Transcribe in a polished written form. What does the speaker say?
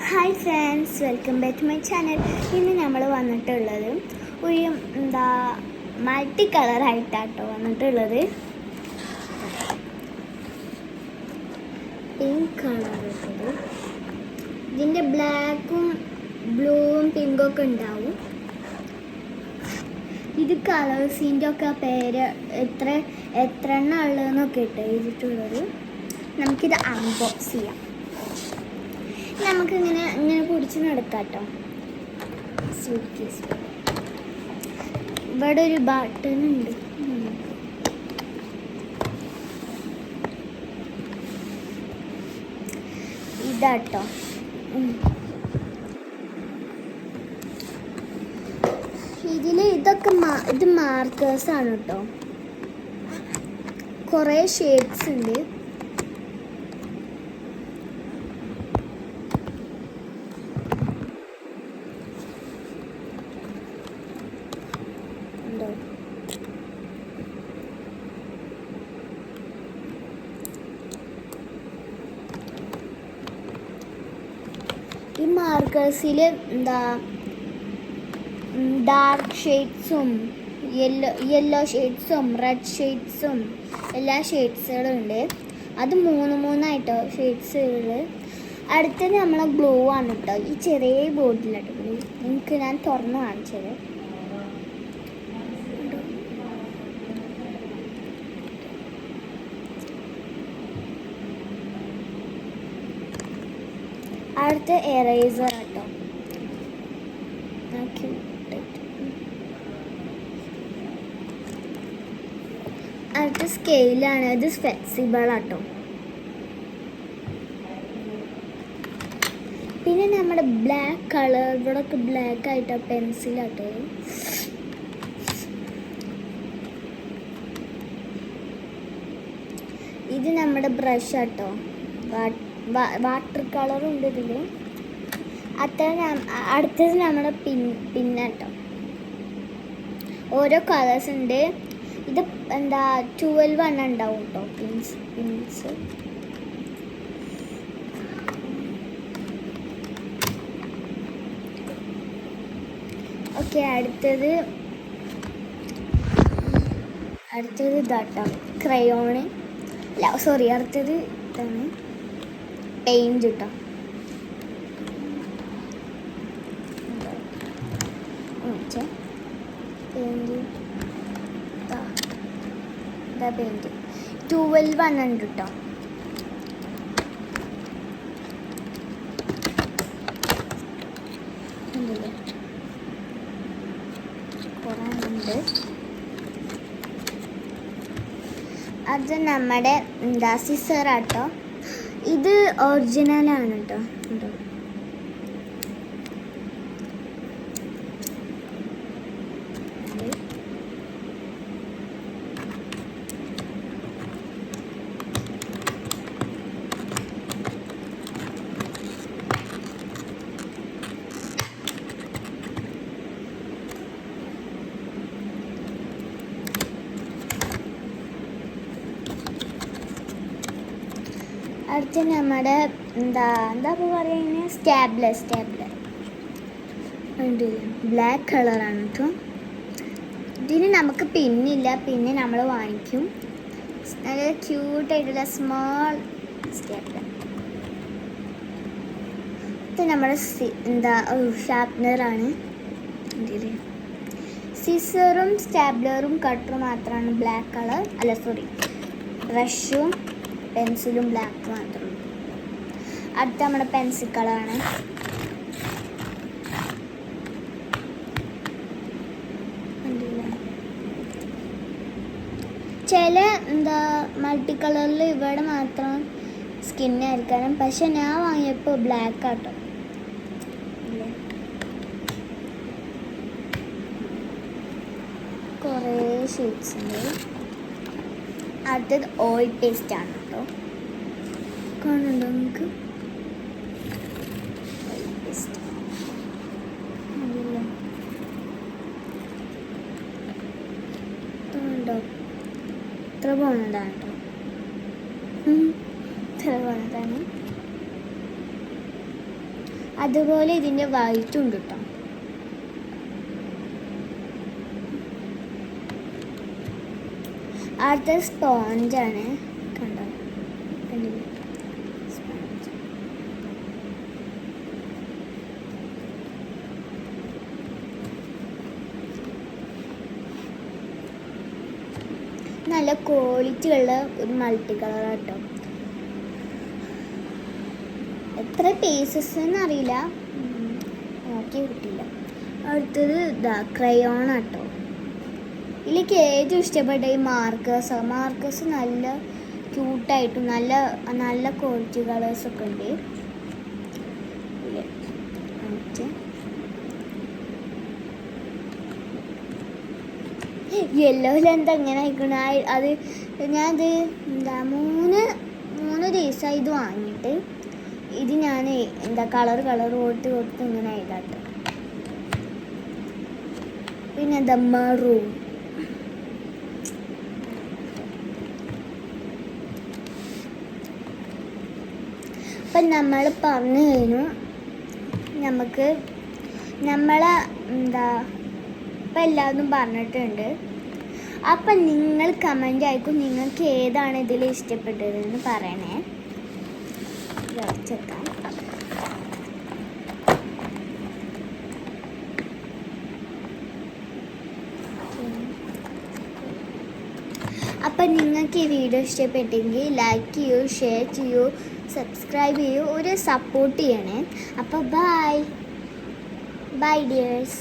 Hi friends, welcome back to my channel. ഇന്ന് നമ്മൾ വന്നിട്ടുള്ളത് ഒരു മൾട്ടി കളറായിട്ടാട്ടോ വന്നിട്ടുള്ളത്. പിങ്ക് കളർ ഇട്ടത്, ഇതിൻ്റെ ബ്ലാക്കും ബ്ലൂവും പിങ്കും ഒക്കെ ഉണ്ടാവും. ഇത് കളേഴ്സിൻ്റെ ഒക്കെ പേര് എത്ര എണ്ണം ഉള്ളതെന്നൊക്കെ ഇട്ട് എഴുതിയിട്ടുള്ളത്. നമുക്കിത് അൺബോക്സ് ചെയ്യാം. നമുക്കിങ്ങനെ പിടിച്ച് നടക്കാം കേട്ടോ. സൂട്ട് കേസ് ഇവിടെ ഒരു ബട്ടൺ ഉണ്ട്. ഇതാട്ടോ, ഇത് മാർക്കേഴ്സാണ് കേട്ടോ. കുറേ ഷേഡ്സ് ഉണ്ട്. ഈ മാർക്കേഴ്സിൽ ഡാർക്ക് ഷെയ്ഡ്സും യെല്ലോ ഷെയ്ഡ്സും റെഡ് ഷെയ്ഡ്സും എല്ലാ ഷെയ്ഡ്സുകളും ഉണ്ട്. അത് മൂന്നായിട്ടോ ഷെയ്ഡ്സുകൾ. അടുത്തത് നമ്മളെ ഗ്ലൂ ആണ് കേട്ടോ. ഈ ചെറിയ ബോർഡിലാട്ടോ ഗ്ലൂ. നിങ്ങൾക്ക് ഞാൻ തുറന്ന് കാണിച്ചത്. അടുത്ത എറേസർ കേട്ടോ. അടുത്ത സ്കെയിലാണ്. ഇത് ഫ്ലെക്സിബിൾ ആട്ടോ. പിന്നെ നമ്മുടെ ബ്ലാക്ക് കളർ, ഇവിടെയൊക്കെ ബ്ലാക്ക് ആയിട്ടോ പെൻസിലാട്ടോ. ഇത് നമ്മുടെ ബ്രഷ് ആട്ടോ. വാട്ടർ കളറുണ്ട് ഇതിൽ. അടുത്തത് നമ്മുടെ പിന്നാട്ടോ. ഓരോ കളേഴ്സ് ഉണ്ട്. ഇത് 12 എണ്ണം ഉണ്ടാവും കേട്ടോ പിൻസ്. ഓക്കെ, അടുത്തത് ഇതാട്ടോ, ക്രയോണ്. സോറി, അടുത്തത് ഇതാണ് പെയിൻറ് കേട്ടോ. പെയിൻറ് 12 എണ്ണം ഉണ്ട് കേട്ടോ. കുറേ ഉണ്ട്. അത് നമ്മുടെ സിസറാട്ടോ. ഇത് ഒറിജിനലാണ് കേട്ടോ. ഉണ്ടോ? അടുത്ത നമ്മുടെ എന്താ പറയുന്നത്, സ്റ്റാബ്ലർ ഉണ്ടല്ലേ. ബ്ലാക്ക് കളറാണ് കേട്ടോ. ഇതിന് നമുക്ക് പിന്നില്ല, പിന്നെ നമ്മൾ വാങ്ങിക്കും. നല്ല ക്യൂട്ടായിട്ടുള്ള സ്മോൾ സ്റ്റാബ്ലർ. ഇത് നമ്മുടെ ഷാർപ്നറാണ്. ഇതില് സിസറും സ്റ്റാബ്ലറും കട്ടറും മാത്രമാണ് ബ്ലാക്ക് കളർ. അല്ല സോറി, ബ്രഷും പെൻസിലും ബ്ലാക്ക് മാത്രം. അടുത്ത നമ്മുടെ പെൻസിൽ കളറാണ്. ചില മൾട്ടി കളറിൽ ഇവിടെ മാത്രം സ്കിന്നായിരിക്കണം. പക്ഷെ ഞാൻ വാങ്ങിയപ്പോൾ ബ്ലാക്ക് ആട്ടോ. കുറേ ഷെയ്ഡ്സ് ഉണ്ട്. അടുത്തത് ഓയിൽ പേസ്റ്റ് ആണ് കേട്ടോ. കാണുന്നുണ്ടോ നിങ്ങൾക്ക്? ഓയിൽ പേസ്റ്റ് ഉണ്ടോ? ഇത്ര പോണതാണ് കേട്ടോ. ഇത്ര പോണതാണ്. അതുപോലെ ഇതിൻ്റെ വൈറ്റും ഉണ്ട് കേട്ടോ. അടുത്ത സ്പോഞ്ചാണ്, കണ്ടോ, കണ്ടില്ലേ സ്പോഞ്ച്. നല്ല ക്വാളിറ്റി ഉള്ള ഒരു മൾട്ടി കളറാട്ടോ. എത്ര പീസസ് എന്നറിയില്ല, നോക്കി കിട്ടില്ല. അടുത്തത് ഇതാ ക്രയോൺ ആട്ടോ. ഇതിലേക്ക് ഏറ്റവും ഇഷ്ടപ്പെട്ട ഈ മാർക്കേഴ്സ് നല്ല ക്യൂട്ടായിട്ടും നല്ല നല്ല ക്വാളിറ്റി കളേഴ്സൊക്കെ ഉണ്ട്. യെല്ലോയിലെന്താ എങ്ങനെ ആയിക്കണ അത്. ഞാനത് എന്താ മൂന്ന് ദിവസമായി ഇത് വാങ്ങിയിട്ട്. ഇത് ഞാൻ എന്താ കളർ കൊടുത്ത് ഇങ്ങനെ ആയിട്ടാട്ടോ. പിന്നെ എന്താ മെറൂൺ. അപ്പം നമ്മൾ പറഞ്ഞു കഴിഞ്ഞു, നമുക്ക് നമ്മളെ എന്താ ഇപ്പം എല്ലാവരും പറഞ്ഞിട്ടുണ്ട്. അപ്പം നിങ്ങൾ കമൻ്റ് ആയിരിക്കും നിങ്ങൾക്ക് ഏതാണ് ഇതിൽ ഇഷ്ടപ്പെട്ടതെന്ന് പറയണേ. വെക്കാം. അപ്പം നിങ്ങൾക്ക് ഈ വീഡിയോ ഇഷ്ടപ്പെട്ടെങ്കിൽ ലൈക്ക് ചെയ്യൂ, ഷെയർ ചെയ്യൂ, സബ്സ്ക്രൈബ് ചെയ്യൂ, ഒരു സപ്പോർട്ട് ചെയ്യണേ. അപ്പോൾ ബൈ ഡിയേഴ്സ്.